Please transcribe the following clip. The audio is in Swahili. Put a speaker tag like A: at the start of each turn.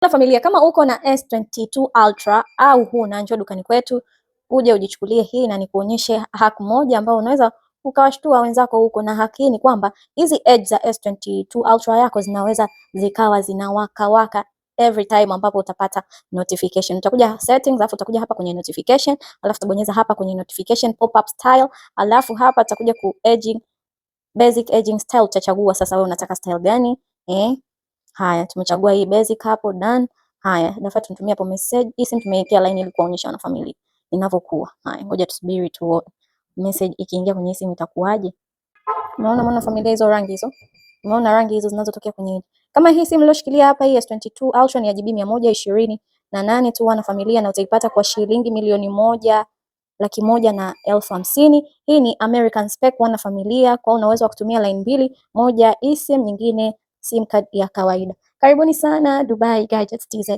A: Na familia, kama uko na S22 Ultra au huna, njoo dukani kwetu uje ujichukulie hii na nikuonyeshe hack moja ambao unaweza ukawashtua wenzako huko. Na hack hii ni kwamba hizi edge za S22 Ultra yako zinaweza zikawa zinawaka waka every time ambapo utapata notification. Utakuja settings, alafu utakuja hapa kwenye notification, alafu utabonyeza hapa kwenye notification pop up style, alafu hapa utakuja ku edging, basic edging style. Utachagua sasa wewe unataka style gani. Haya, tumechagua hii basic hapo, done. Haya, nafaa tutumie hapo message. Hii simu tumeiwekea line ili kuonyesha wanafamilia inavyokuwa. Haya, ngoja tusubiri tu message ikiingia kwenye simu itakuwaje. Unaona familia, hizo rangi hizo. Unaona rangi hizo zinazotokea kwenye. Kama hii simu niliyoshikilia hapa, hii S22 Ultra ni ya GB 128 tu familia, na utaipata kwa shilingi 1,150,000. Hii ni American spec familia, kwa una uwezo wa kutumia line mbili, moja eSIM, nyingine SIM card ya kawaida. Karibuni sana Dubai Gadgets TZ.